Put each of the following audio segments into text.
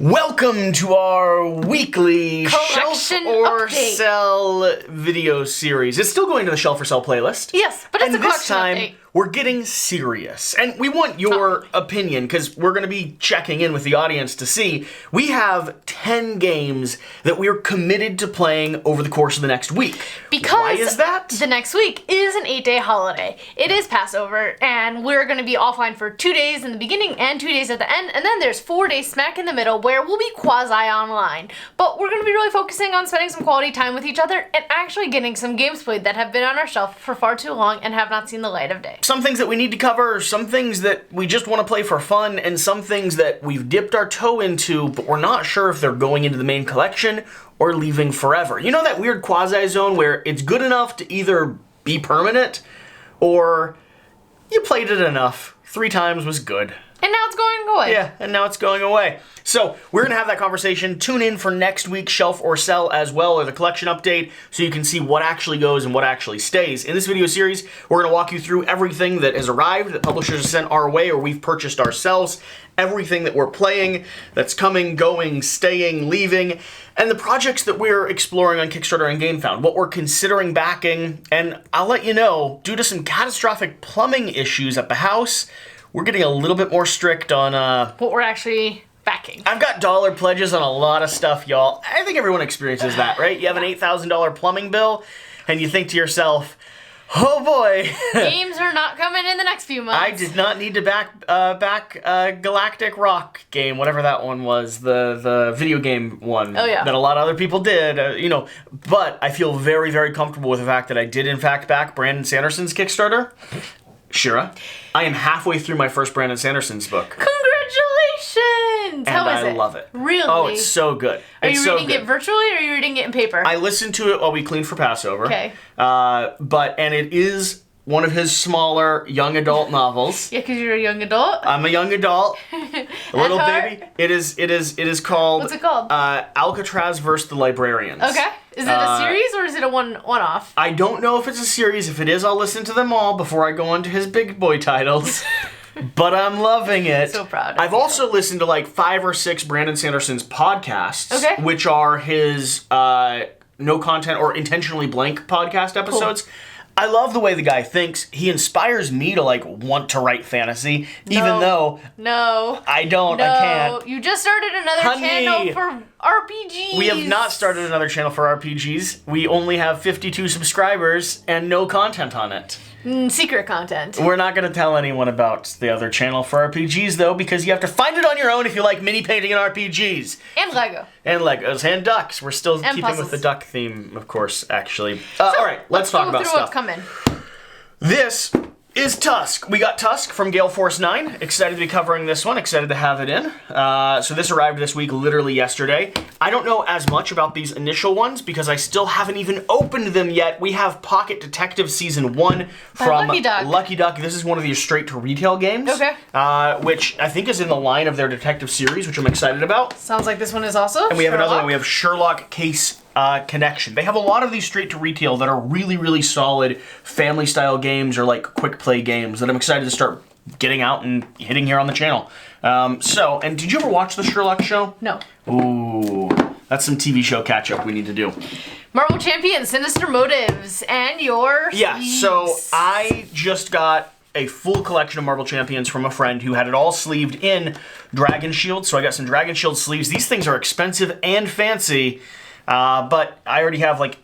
Welcome to our weekly Collection Shelf or update. Sell video series. It's still going to the Shelf or Sell playlist. Yes, but it's and a collection this time, update. we're getting serious. And we want your opinion, because we're going to be checking in with the audience to see. We have 10 games that we're committed to playing over the course of the next week. Because why is that? The next week is an 8-day holiday. It is Passover, and we're going to be offline for 2 days in the beginning and 2 days at the end, and then there's 4 days smack in the middle where we'll be quasi-online. But we're going to be really focusing on spending some quality time with each other and actually getting some games played that have been on our shelf for far too long and have not seen the light of day. Some things that we need to cover, some things that we just want to play for fun, and some things that we've dipped our toe into, but we're not sure if they're going into the main collection or leaving forever. You know that weird quasi-zone where it's good enough to either be permanent or you played it enough. 3 times was good. And now it's going away. Yeah, and now it's going away. So, we're going to have that conversation. Tune in for next week's Shelf or Sell as well, or the collection update, so you can see what actually goes and what actually stays. In this video series, we're going to walk you through everything that has arrived, that publishers have sent our way, or we've purchased ourselves, everything that we're playing, that's coming, going, staying, leaving, and the projects that we're exploring on Kickstarter and GameFound, what we're considering backing, and I'll let you know, due to some catastrophic plumbing issues at the house, we're getting a little bit more strict on, What we're actually backing. I've got dollar pledges on a lot of stuff, y'all. I think everyone experiences that, right? You have an $8,000 plumbing bill, and you think to yourself, oh boy. Games are not coming in the next few months. I did not need to back Galactic Rock game, whatever that one was, the video game one. Oh, yeah. That a lot of other people did, But I feel very, very comfortable with the fact that I did, in fact, back Brandon Sanderson's Kickstarter. Shira, I am halfway through my first Brandon Sanderson's book. Congratulations! How is it? I love it. Really? Oh, it's so good. Are It's you so reading good. it virtually or are you reading it in paper? I listened to it while we cleaned for Passover. Okay. And it is one of his smaller young adult novels. Yeah, because you're a young adult. I'm a young adult, a little heart? baby. It is called. What's it called? Alcatraz vs. the Librarians. Okay. Is it a series or is it a one-off? I don't know if it's a series. If it is, I'll listen to them all before I go on to his big boy titles. But I'm loving it. So proud of I've you. also listened to like 5 or 6 Brandon Sanderson's podcasts, Okay. which are his no content or intentionally blank podcast episodes. Cool. I love the way the guy thinks. He inspires me to like want to write fantasy, even though I don't. I can't. You just started another channel for RPGs. We have not started another channel for RPGs. We only have 52 subscribers and no content on it. Secret content. We're not going to tell anyone about the other channel for RPGs, though, because you have to find it on your own if you like mini painting and RPGs. And Lego. And Legos. And ducks. We're still keeping puzzles. with the duck theme, of course, actually. All right, let's talk about Go through stuff. what's coming. This is Tusk. We got Tusk from Gale Force 9. Excited to be covering this one. Excited to have it in. So this arrived this week, literally yesterday. I don't know as much about these initial ones because I still haven't even opened them yet. We have Pocket Detective Season 1 from Lucky Duck. This is one of your straight-to-retail games. Okay. Which I think is in the line of their detective series, which I'm excited about. Sounds like this one is also. And we have another one. We have Sherlock Case Connection. They have a lot of these straight to retail that are really, really solid family style games or like quick play games that I'm excited to start getting out and hitting here on the channel. And did you ever watch the Sherlock show? No. Ooh, that's some TV show catch up we need to do. Marvel Champions, Sinister Motives, and your sleeves. So I just got a full collection of Marvel Champions from a friend who had it all sleeved in Dragon Shield. So I got some Dragon Shield sleeves. These things are expensive and fancy. But I already have like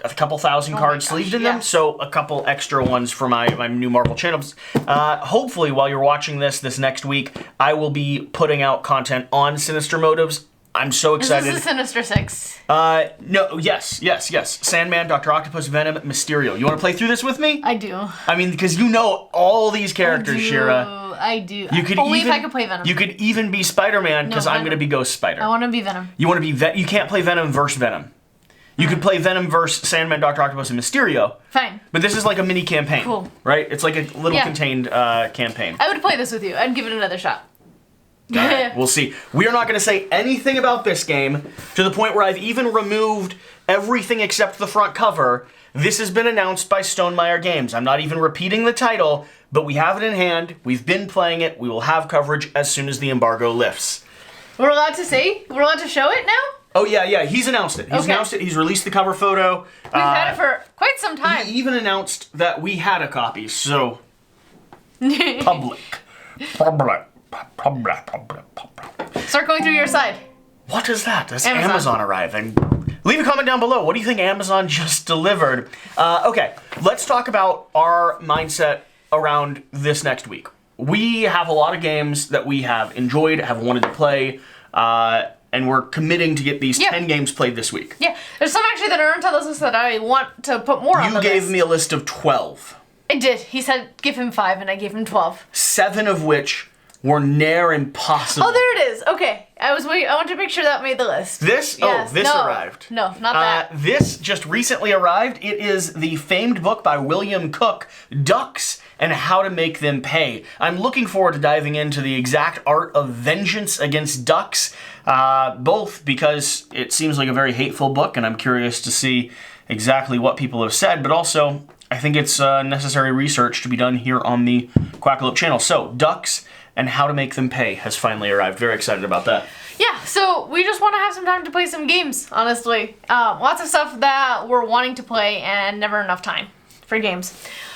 a couple thousand cards sleeved in them, so a couple extra ones for my new Marvel channels. Hopefully, while you're watching this next week, I will be putting out content on Sinister Motives. I'm so excited. This is the Sinister Six. Yes. Sandman, Dr. Octopus, Venom, Mysterio. You want to play through this with me? I do. I mean, because you know all these characters, Shira. I do. Only if I could play Venom. You could even be Spider-Man, because I'm going to be Ghost Spider. I want to be Venom. You want to be You can't play Venom versus Venom. You could play Venom versus Sandman, Dr. Octopus, and Mysterio. Fine. But this is like a mini campaign. Cool. Right? It's like a little contained campaign. I would play this with you. I'd give it another shot. All right, we'll see. We are not going to say anything about this game to the point where I've even removed everything except the front cover. This has been announced by Stonemaier Games. I'm not even repeating the title, but we have it in hand. We've been playing it. We will have coverage as soon as the embargo lifts. We're allowed to say? We're allowed to show it now? Oh, yeah, he's announced it. He's Okay. announced it. He's released the cover photo. We've had it for quite some time. He even announced that we had a copy, so... Public. Start going through your side. What is that? That's Amazon. Amazon arriving. Leave a comment down below. What do you think Amazon just delivered? Okay, let's talk about our mindset around this next week. We have a lot of games that we have enjoyed, have wanted to play, and we're committing to get these 10 games played this week. Yeah, there's some actually that aren't on this list that I want to put more on the list. You gave me a list of 12. I did. He said give him 5 and I gave him 12. 7 of which were near impossible. Oh, there it is. Okay. I wanted to make sure that made the list. This? Yes. Oh, this No. arrived. No, not that. This just recently arrived. It is the famed book by William Cook, Ducks and How to Make Them Pay. I'm looking forward to diving into the exact art of vengeance against ducks, both because it seems like a very hateful book and I'm curious to see exactly what people have said, but also I think it's necessary research to be done here on the Quackalope channel. So, Ducks and How to Make Them Pay has finally arrived. Very excited about that. Yeah, so we just want to have some time to play some games, honestly. Lots of stuff that we're wanting to play and never enough time for games.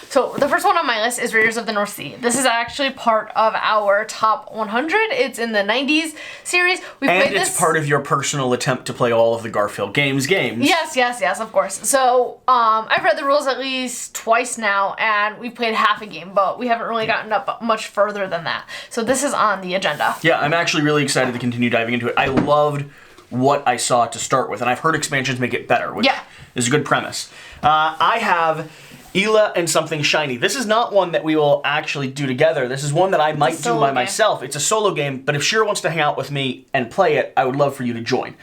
So the first one on my list is Raiders of the North Sea. This is actually part of our top 100. It's in the 90s series. We And played it's this. part of your personal attempt to play all of the Garfield games. Yes, of course. So I've read the rules at least twice now, and we've played half a game, but we haven't really gotten up much further than that. So this is on the agenda. Yeah, I'm actually really excited to continue diving into it. I loved what I saw to start with, and I've heard expansions make it better, which is a good premise. I have Eila and Something Shiny. This is not one that we will actually do together. This is one that I might do by myself. It's a solo game, but if Shira wants to hang out with me and play it, I would love for you to join.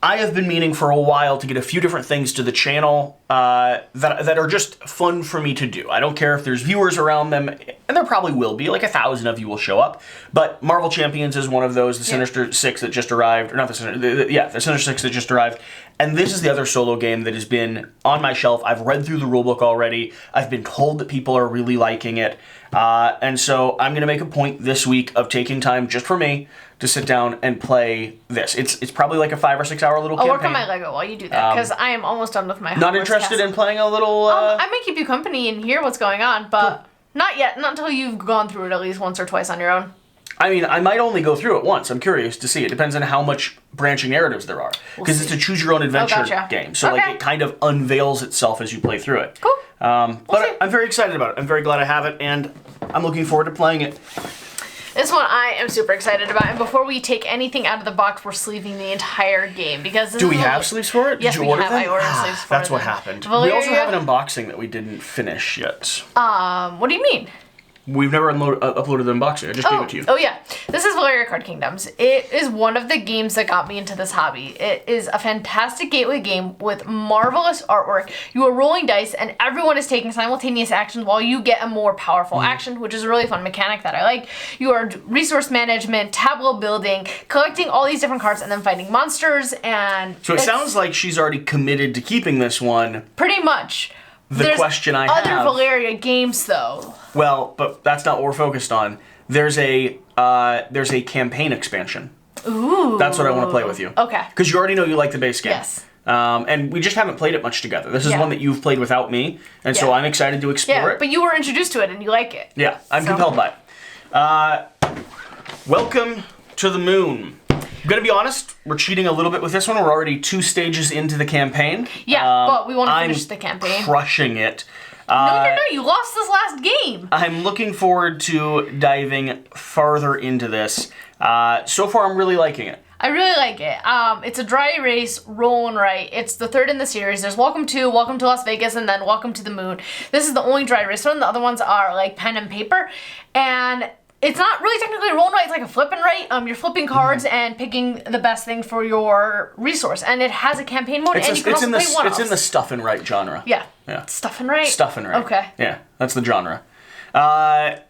I have been meaning for a while to get a few different things to the channel that are just fun for me to do. I don't care if there's viewers around them, and there probably will be, like 1,000 of you will show up, but Marvel Champions is one of those, the Sinister 6 that just arrived, or not the Sinister, the Sinister 6 that just arrived, and this is the other solo game that has been on my shelf. I've read through the rulebook already. I've been told that people are really liking it, and so I'm going to make a point this week of taking time just for me to sit down and play this. It's probably like a 5 or 6 hour little campaign. I'll work on my Lego while you do that, because I am almost done with my Not interested in playing a little... I may keep you company and hear what's going on, but not yet. Not until you've gone through it at least once or twice on your own. I mean, I might only go through it once. I'm curious to see. It depends on how much branching narratives there are. Because it's a choose-your-own-adventure game. So like it kind of unveils itself as you play through it. Cool. But I'm very excited about it. I'm very glad I have it, and I'm looking forward to playing it. This one I am super excited about, and before we take anything out of the box, we're sleeving the entire game because this Do we have sleeves for it? Yes, Did you we order have. them? I ordered sleeves for That's them. what happened. Valeria, we also have an unboxing that we didn't finish yet. What do you mean? We've never uploaded the unboxing. I just gave it to you. Oh yeah. This is Valeria Card Kingdoms. It is one of the games that got me into this hobby. It is a fantastic gateway game with marvelous artwork. You are rolling dice and everyone is taking simultaneous actions while you get a more powerful action, which is a really fun mechanic that I like. You are resource management, tableau building, collecting all these different cards and then fighting monsters, and So it sounds like she's already committed to keeping this one. pretty much. The question I have... Other Valeria games though. Well, but that's not what we're focused on. There's a campaign expansion. Ooh. That's what I want to play with you. Okay. Because you already know you like the base game. Yes. And we just haven't played it much together. This is one that you've played without me, and so I'm excited to explore it. But you were introduced to it and you like it. Yeah, I'm compelled by it. Welcome to the Moon. I'm gonna be honest, we're cheating a little bit with this one. We're already 2 stages into the campaign. Yeah, but we want to finish the campaign. I'm crushing it. No, you lost this last game. I'm looking forward to diving farther into this. So far, I'm really liking it. I really like it. It's a dry erase, rolling right. It's the 3rd in the series. There's Welcome to Las Vegas, and then Welcome to the Moon. This is the only dry erase one. The other ones are like pen and paper. And it's not really technically a roll and write, it's like a flip and write. You're flipping cards and picking the best thing for your resource. And it has a campaign mode, and you can also play one-offs. It's in the stuff and write genre. Yeah. Stuff and write? Stuff and write. Okay. Yeah, that's the genre.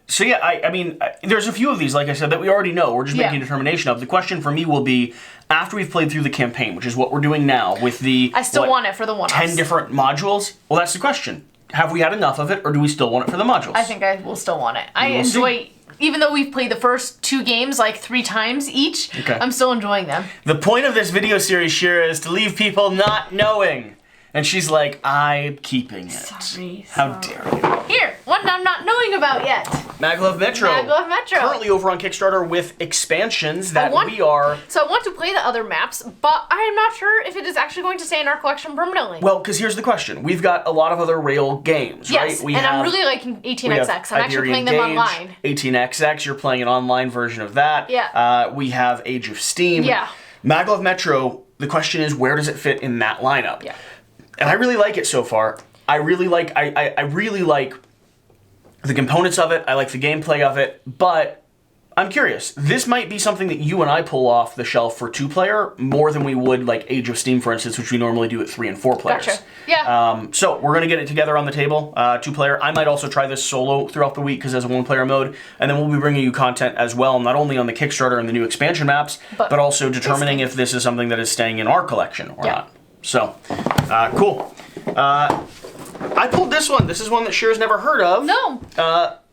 So yeah, I mean, there's a few of these, like I said, that we already know. We're just making a determination of. The question for me will be, after we've played through the campaign, which is what we're doing now with the... I still want it for the one-offs. 10 different modules? Well, that's the question. Have we had enough of it, or do we still want it for the modules? I think I will still want it. I enjoy even though we've played the first 2 games like 3 times each, I'm still enjoying them. The point of this video series, Shira, is to leave people not knowing. And she's like, I'm keeping it. Sorry. How dare you? Here, one I'm not knowing about yet. Maglev Metro. Maglev Metro. Currently over on Kickstarter with expansions that we are... So I want to play the other maps, but I am not sure if it is actually going to stay in our collection permanently. Well, because here's the question. We've got a lot of other rail games, right? Yes, I'm really liking 18XX. I'm actually playing them online. 18XX, you're playing an online version of that. Yeah. We have Age of Steam. Yeah. Maglev Metro, the question is, where does it fit in that lineup? Yeah. And I really like it so far. I really like the components of it. I like the gameplay of it, but I'm curious. This might be something that you and I pull off the shelf for 2-player more than we would like Age of Steam, for instance, which we normally do at 3 and 4 players. Gotcha. Yeah. So we're gonna get it together on the table, 2-player. I might also try this solo throughout the week because there's a 1-player mode, and then we'll be bringing you content as well, not only on the Kickstarter and the new expansion maps, but also determining if this is something that is staying in our collection or not. So, cool. I pulled this one. This is one that Shira's never heard of. No.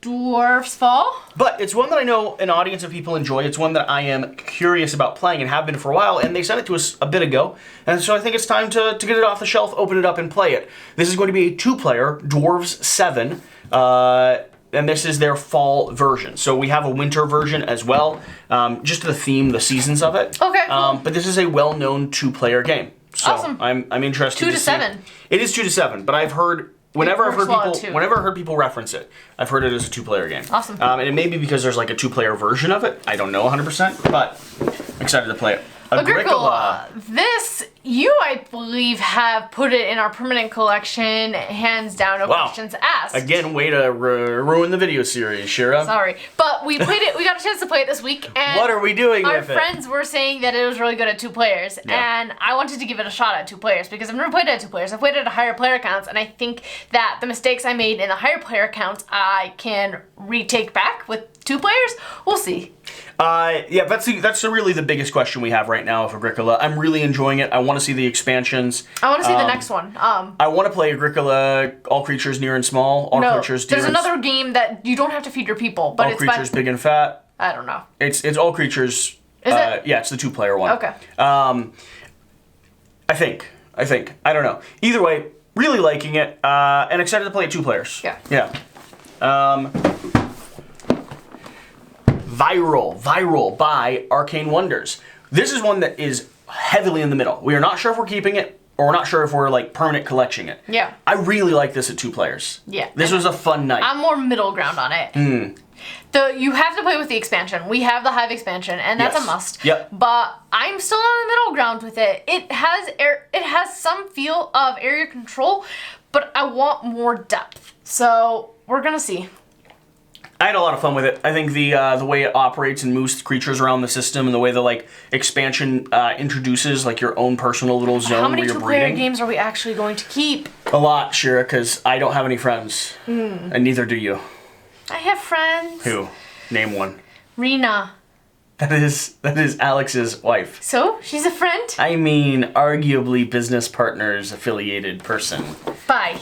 Dwar7s Fall. But it's one that I know an audience of people enjoy. It's one that I am curious about playing and have been for a while, and they sent it to us a bit ago. And so I think it's time to get it off the shelf, open it up, and play it. This is going to be a 2-player, Dwarves 7. And this is their fall version. So we have a winter version as well. Just the theme, the seasons of it. Okay, cool. But this is a well-known 2-player game. So awesome. I'm interested. 2 to 7. It is 2 to 7, but I've heard whenever I've heard people reference it, I've heard it as a 2-player game. Awesome. And it may be because there's like a 2-player version of it. I don't know 100%, but I'm excited to play it. Agricola. This, you, I believe, have put it in our permanent collection, hands down, no questions asked. Again, way to ruin the video series, Shira. Sorry. But we played it, we got a chance to play it this week, and what are we doing with it? Our friends were saying that it was really good at 2 players, and I wanted to give it a shot at 2 players, because I've never played it at 2 players. I've played it at higher player counts, and I think that the mistakes I made in the higher player counts, I can retake back with 2 players. We'll see. Yeah, that's really the biggest question we have right now of Agricola. I'm really enjoying it. I want to see the expansions. I want to see the next one. I want to play Agricola, All Creatures Near and Small. Creatures there's another game that you don't have to feed your people, but All Creatures Big and Fat. I don't know. It's All Creatures. Is it? Yeah, it's the 2-player one. Okay. I think. I don't know. Either way, really liking it, and excited to play it 2 players. Yeah. Yeah. Viral by Arcane Wonders. This is one that is heavily in the middle. We are not sure if we're keeping it, or we're not sure if we're like permanent collecting it. Yeah. I really like this at 2 players. Yeah. This was a fun night. I'm more middle ground on it. You have to play with the expansion. We have the Hive expansion, and that's a must. Yep. But I'm still on the middle ground with it. It has some feel of area control, but I want more depth. So we're gonna see. I had a lot of fun with it. I think the way it operates and moves creatures around the system, and the way the like expansion introduces like your own personal little zone How many where you're 2-player breeding. games are we actually going to keep? A lot, Shira, because I don't have any friends, and neither do you. I have friends. Who? Name one. Rena. That is Alex's wife. So? She's a friend? I mean, arguably business partners affiliated person. Bye.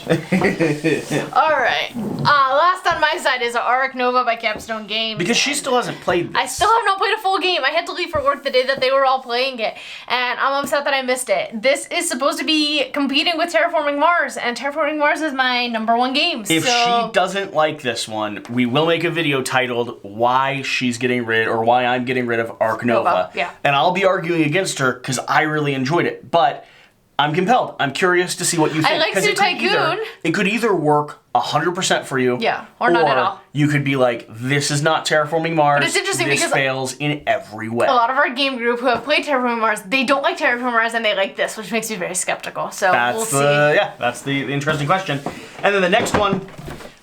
Alright. Last on my side is Ark Nova by Capstone Games. Because she still hasn't played this. I still have not played a full game. I had to leave for work the day that they were all playing it, and I'm upset that I missed it. This is supposed to be competing with Terraforming Mars, and Terraforming Mars is my #1 game. If she doesn't like this one, we will make a video titled why she's getting rid, or why I'm getting rid of Ark Nova. Yeah. And I'll be arguing against her because I really enjoyed it. But I'm compelled. I'm curious to see what you think. I like Zoo Tycoon. It could either work 100% for you. Yeah, or not at all. You could be like, this is not Terraforming Mars. But it's interesting this because fails in every way. A lot of our game group who have played Terraforming Mars, they don't like Terraforming Mars and they like this, which makes me very skeptical. So we'll see. Yeah, that's the interesting question. And then the next one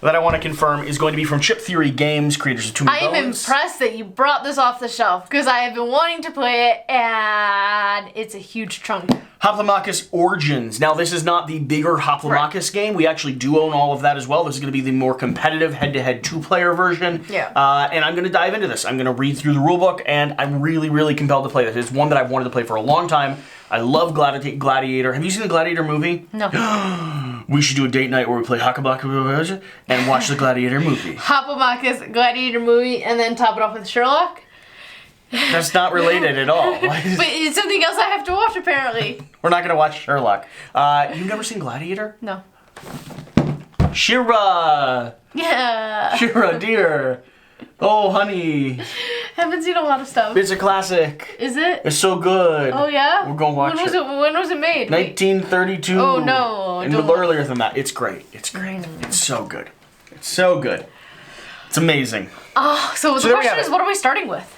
that I want to confirm is going to be from Chip Theory Games, creators of Too Many I am Bones. impressed that you brought this off the shelf because I have been wanting to play it and it's a huge chunk. Hoplomachus Origins. Now, this is not the bigger Hoplomachus game. We actually do own all of that as well. This is going to be the more competitive head-to-head 2-player version. Yeah. And I'm going to dive into this. I'm going to read through the rulebook, and I'm really, really compelled to play this. It's one that I've wanted to play for a long time. I love Gladiator. Have you seen the Gladiator movie? No. We should do a date night where we play Hoplomachus and watch the Gladiator movie. Hoplomachus Gladiator movie, and then top it off with Sherlock. That's not related at all. But it's something else I have to watch, apparently. We're not going to watch Sherlock. You've never seen Gladiator? No. Shira! Yeah. Shira, dear. Oh, honey. Haven't seen a lot of stuff. It's a classic. Is it? It's so good. Oh, yeah? We're going to watch it. When was it made? 1932. Oh, no. And earlier than that. It's great. It's great. It's so good. It's so good. It's amazing. Oh, so the question is, what are we starting with?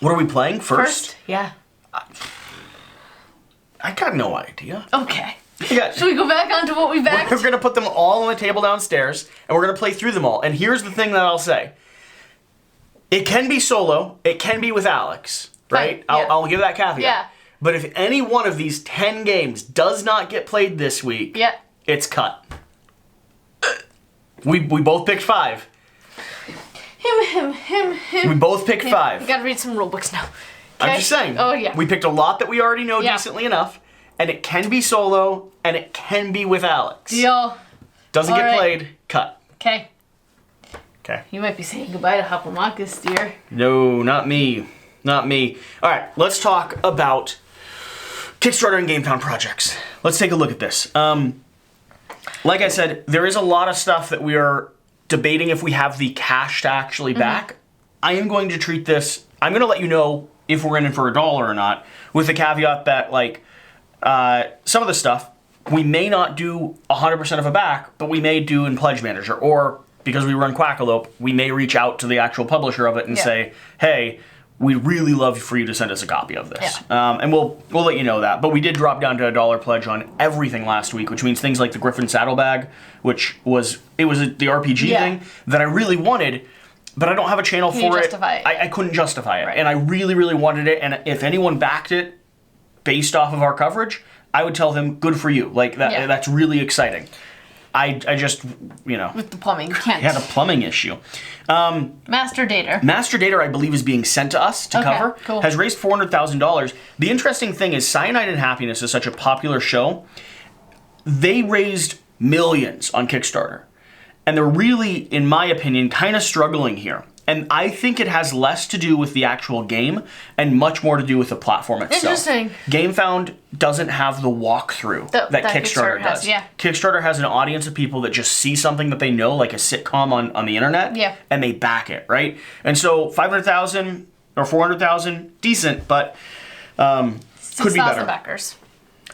What are we playing first? Yeah. I got no idea. Okay. Yeah. Should we go back onto what we backed? We're going to put them all on the table downstairs, and we're going to play through them all. And here's the thing that I'll say. It can be solo. It can be with Alex, right? Fine, yeah. I'll give that caveat. Yeah. But if any one of these 10 games does not get played this week, Yeah. it's cut. We both picked 5. Him. We both picked 5. We gotta read some rulebooks now. I'm Okay? just saying. Oh, yeah. We picked a lot that we already know Yeah. decently enough, and it can be solo, and it can be with Alex. Deal. Doesn't All get right. played, cut. Okay. Okay. You might be saying goodbye to Hoplomachus, dear. No, not me. Not me. All right, let's talk about Kickstarter and GameFound projects. Let's take a look at this. Like I said, there is a lot of stuff that we are debating if we have the cash to actually back. I am going to treat this, I'm going to let you know if we're in for $1 or not, with the caveat that, like, some of the stuff, we may not do 100% of a back, but we may do in Pledge Manager, or because we run Quackalope, we may reach out to the actual publisher of it and say, hey, we'd really love for you to send us a copy of this. Yeah. And we'll let you know that. But we did drop down to $1 pledge on everything last week, which means things like the Griffin Saddlebag, which was the RPG thing that I really wanted, but I don't have a channel Can you for justify it? I couldn't justify it. Right. And I really, really wanted it. And if anyone backed it based off of our coverage, I would tell them, good for you. Like, that. Yeah. That's really exciting. I just, With the plumbing, can't. had a plumbing issue. Master Dater. Master Dater, I believe, is being sent to us to cover. Cool. Has raised $400,000. The interesting thing is Cyanide and Happiness is such a popular show. They raised millions on Kickstarter. And they're really, in my opinion, kind of struggling here. And I think it has less to do with the actual game and much more to do with the platform itself. Interesting. GameFound doesn't have the walkthrough that Kickstarter does. has, yeah. Kickstarter has an audience of people that just see something that they know, like a sitcom on the internet, and they back it, right? And so 500,000 or 400,000, decent, but could be better. Backers.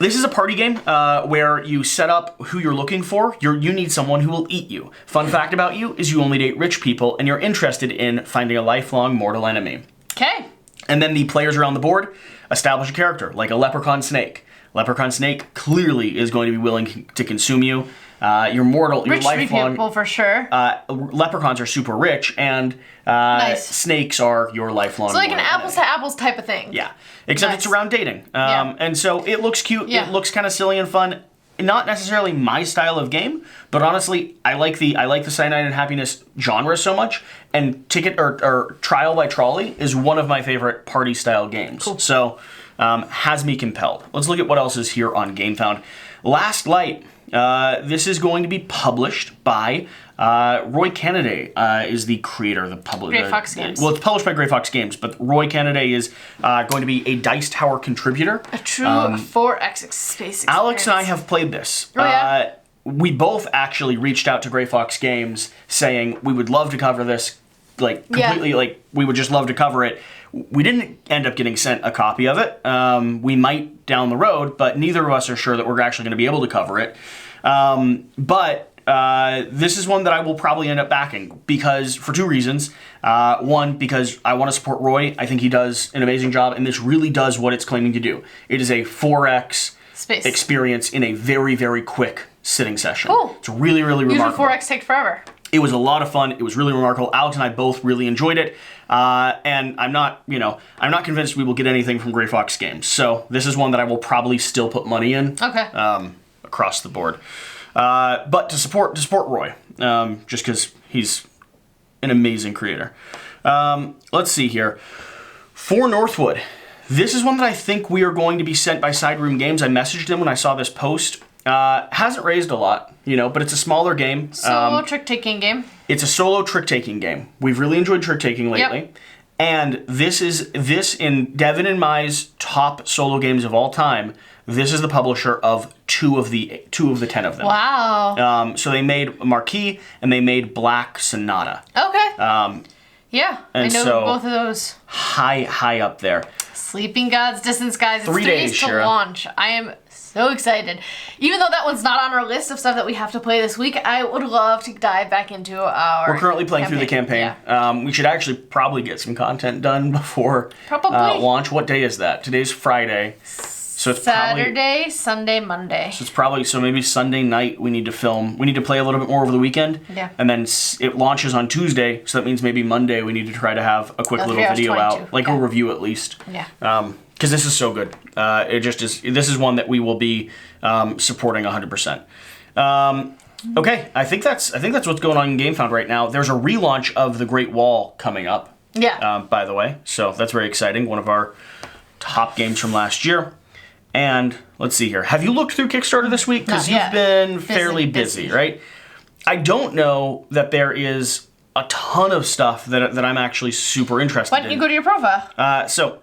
This is a party game where you set up who you're looking for. You need someone who will eat you. Fun fact about you is you only date rich people, and you're interested in finding a lifelong mortal enemy. Okay. And then the players around the board establish a character, like a leprechaun snake. Leprechaun snake clearly is going to be willing to consume you. Your mortal, your lifelong people for sure. leprechauns are super rich, and Nice. snakes are your lifelong. It's like an mortal apples enemy. to apples type of thing. Yeah, except Nice. it's around dating. Yeah. And so it looks cute. Yeah. It looks kind of silly and fun. Not necessarily my style of game, but honestly, I like the Cyanide and Happiness genre so much. And Ticket or Trial by Trolley is one of my favorite party style games. Cool. So has me compelled. Let's look at what else is here on GameFound. Last Light. This is going to be published by Roy Kennedy is the creator, the publisher. Grey Fox Games. Well, it's published by Grey Fox Games, but Roy Kennedy is going to be a Dice Tower contributor. A true 4X space experience. Alex and I have played this. Oh, yeah? We both actually reached out to Grey Fox Games saying we would love to cover this, like completely, like we would just love to cover it. We didn't end up getting sent a copy of it. We might down the road, but neither of us are sure that we're actually going to be able to cover it. But this is one that I will probably end up backing because for 2 reasons. One, because I want to support Roy. I think he does an amazing job, and this really does what it's claiming to do. It is a 4X space experience in a very, very quick sitting session. Cool. It's really, really Usually remarkable. 4X take forever. It was a lot of fun. It was really remarkable. Alex and I both really enjoyed it. And I'm not convinced we will get anything from Grey Fox Games. So this is one that I will probably still put money in. Okay. Across the board. But to support Roy, just because he's an amazing creator. Let's see here. For Northwood, this is one that I think we are going to be sent by Side Room Games. I messaged them when I saw this post. Hasn't raised a lot, but it's a smaller game. Solo trick-taking game. It's a solo trick-taking game. We've really enjoyed trick-taking lately. Yep. And this in Devin and Mai's top solo games of all time. This is the publisher of two of the 10 of them. Wow. So they made Marquis and they made Black Sonata. Okay. Yeah, I know both of those. High up there. Sleeping Gods, Distance Skies. It's 3 days, to Shira. launch. I am so excited. Even though that one's not on our list of stuff that we have to play this week, I would love to dive back into our We're currently playing through the campaign. Yeah. We should actually probably get some content done before launch. What day is that? Today's Friday. So it's Saturday, Sunday, Monday. So it's probably, maybe Sunday night we need to film. We need to play a little bit more over the weekend. Yeah. And then it launches on Tuesday, so that means maybe Monday we need to try to have a quick little video out. Like a review at least. Yeah. Because this is so good. It just is. This is one that we will be supporting 100%. Okay, I think that's what's going on in GameFound right now. There's a relaunch of The Great Wall coming up. Yeah. By the way, so that's very exciting. One of our top games from last year. And let's see here. Have you looked through Kickstarter this week? Because you've been fairly busy, right? I don't know that there is a ton of stuff that I'm actually super interested in. Why don't you go to your profile? So,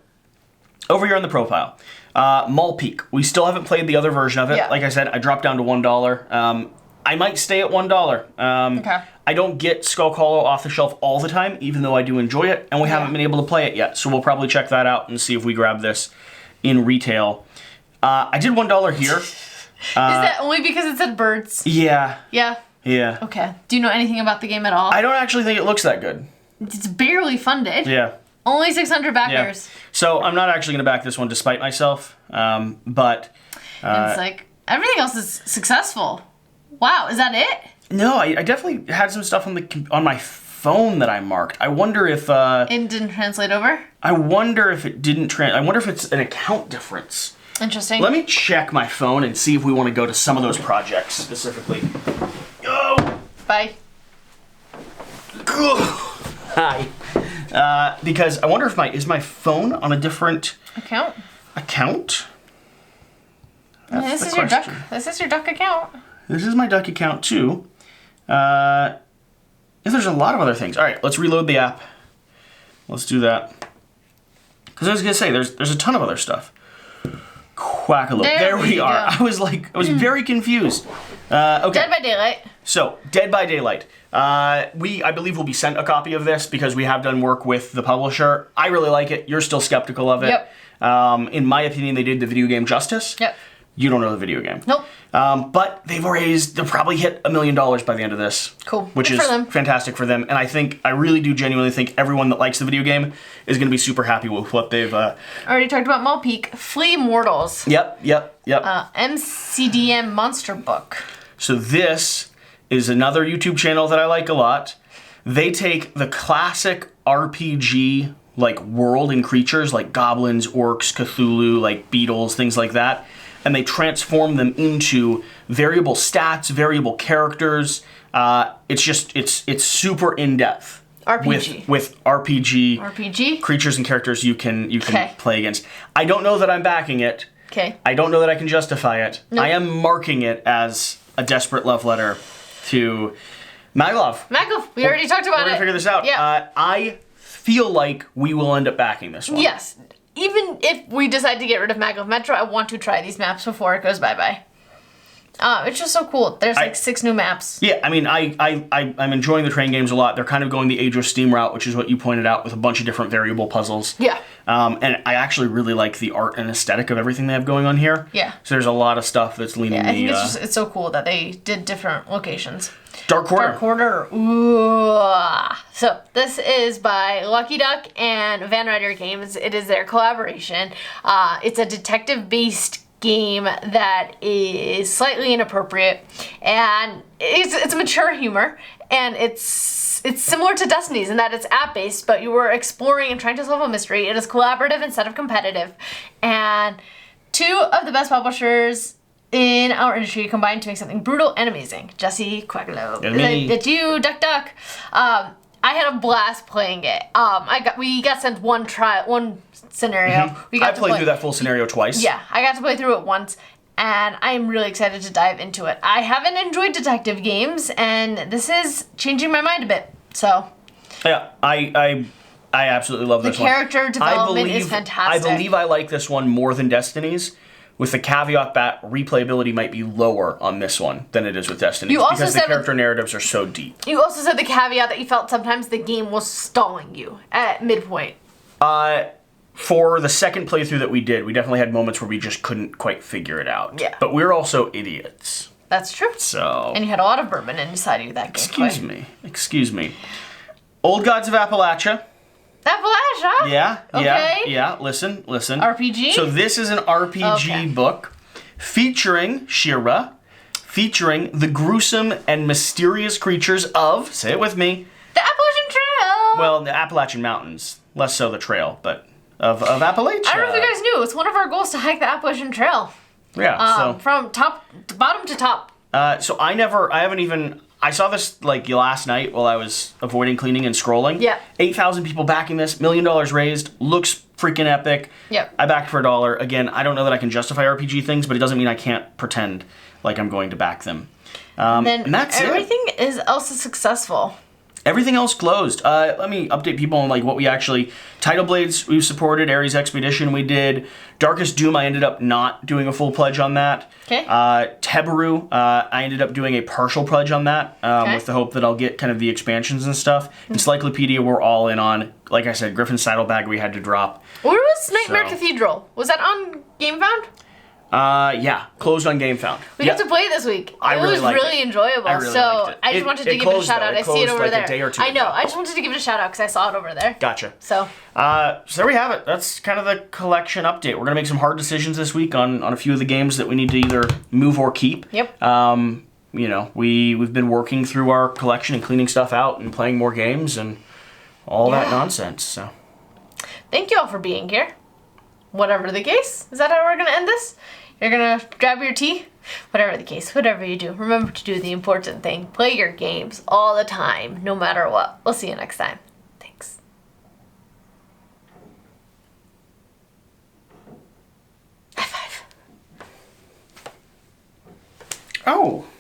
over here on the profile, Maul Peak. We still haven't played the other version of it. Yeah. Like I said, I dropped down to $1. I might stay at $1. Okay. I don't get Skull Hollow off the shelf all the time, even though I do enjoy it, and we haven't been able to play it yet. So we'll probably check that out and see if we grab this in retail. I did $1 here. Is that only because it said birds? Yeah. Yeah. Yeah. Okay. Do you know anything about the game at all? I don't actually think it looks that good. It's barely funded. Yeah. Only 600 backers. Yeah. So I'm not actually going to back this one despite myself. But it's like everything else is successful. Wow, is that it? No, I definitely had some stuff on my phone that I marked. I wonder if it didn't translate over. I wonder if it didn't I wonder if it's an account difference. Interesting. Let me check my phone and see if we want to go to some of those projects specifically. Oh! Bye. Hi. Because I wonder if is my phone on a different account? That's this is your duck. This is your duck account. This is my duck account too. There's a lot of other things. All right, let's reload the app. Let's do that. Because I was gonna say there's a ton of other stuff. Quackalope. There we are. Go. I was very confused. Okay. Dead by Daylight. So, Dead by Daylight. I believe will be sent a copy of this because we have done work with the publisher. I really like it. You're still skeptical of it. Yep. In my opinion, they did the video game justice. Yep. You don't know the video game. Nope. But they'll probably hit $1 million by the end of this. Cool. Which is fantastic for them. And I really do genuinely think everyone that likes the video game is going to be super happy with what they've... Already talked about Maul Peak. Flea Mortals. Yep. MCDM Monster Book. So this is another YouTube channel that I like a lot. They take the classic RPG world and creatures like goblins, orcs, Cthulhu, like beetles, things like that, and they transform them into variable stats, variable characters. It's super in depth. RPG. With RPG creatures and characters you can play against. I don't know that I'm backing it. Okay. I don't know that I can justify it. Nope. I am marking it as a desperate love letter to Maglev. We already talked about it. We're gonna figure this out. Yeah. I feel like we will end up backing this one. Yes. Even if we decide to get rid of Maglev Metro, I want to try these maps before it goes bye-bye. It's just so cool. There's 6 new maps. Yeah, I mean, I'm enjoying the train games a lot. They're kind of going the Age of Steam route, which is what you pointed out, with a bunch of different variable puzzles. Yeah. And I actually really like the art and aesthetic of everything they have going on here. Yeah. So there's a lot of stuff that's leaning me... I think it's so cool that they did different locations. Dark Quarter. Dark Quarter. Ooh. So this is by Lucky Duck and Van Ryder Games. It is their collaboration. It's a detective-based game that is slightly inappropriate, and it's mature humor, and it's similar to Destiny's in that it's app-based, but you were exploring and trying to solve a mystery. It is collaborative instead of competitive, and 2 of the best publishers in our industry combined to make something brutal and amazing. Jesse, Quackalope. It's you, Duck. I had a blast playing it. We got sent one scenario. I played through that full scenario twice. Yeah, I got to play through it once, and I'm really excited to dive into it. I haven't enjoyed detective games, and this is changing my mind a bit. So yeah, I absolutely love this one. The character development is fantastic. I believe I like this one more than Destiny's, with the caveat that replayability might be lower on this one than it is with Destiny's, because the character narratives are so deep. You also said the caveat that you felt sometimes the game was stalling you at midpoint. For the second playthrough that we did, we definitely had moments where we just couldn't quite figure it out. Yeah. But we're also idiots. That's true. So. And you had a lot of bourbon inside you that game. Excuse me. Old Gods of Appalachia. Appalachia? Yeah. Listen. RPG? So this is an RPG book featuring Shira, featuring the gruesome and mysterious creatures of, say it with me, the Appalachian Trail. Well, the Appalachian Mountains. Less so the trail, but of Appalachia. I don't know if you guys knew, it's one of our goals to hike the Appalachian Trail. Yeah, from bottom to top. I saw this like last night while I was avoiding cleaning and scrolling. Yeah. 8,000 people backing this, $1 million raised, looks freaking epic. Yep. I backed for $1. Again, I don't know that I can justify RPG things, but it doesn't mean I can't pretend like I'm going to back them. And that's everything else is successful. Everything else closed. Let me update people on like what we actually... Tidal Blades we've supported. Ares Expedition we did. Darkest Doom I ended up not doing a full pledge on that. Okay. Tebaru I ended up doing a partial pledge on that with the hope that I'll get kind of the expansions and stuff. Encyclopedia we're all in on. Like I said, Griffin's Saddlebag we had to drop. Where was Nightmare Cathedral? Was that on GameFound? Yeah, closed on GameFound. We got to play it this week. It was really enjoyable. I just wanted to give it a shout out. I see it over there. A day or two I know. ago. I just wanted to give it a shout out because I saw it over there. Gotcha. So there we have it. That's kind of the collection update. We're gonna make some hard decisions this week on a few of the games that we need to either move or keep. Yep. You know, we've been working through our collection and cleaning stuff out and playing more games and all that nonsense. So thank you all for being here. Whatever the case, is that how we're gonna end this? You're gonna grab your tea? Whatever the case, whatever you do, remember to do the important thing. Play your games all the time, no matter what. We'll see you next time. Thanks. High five. Oh.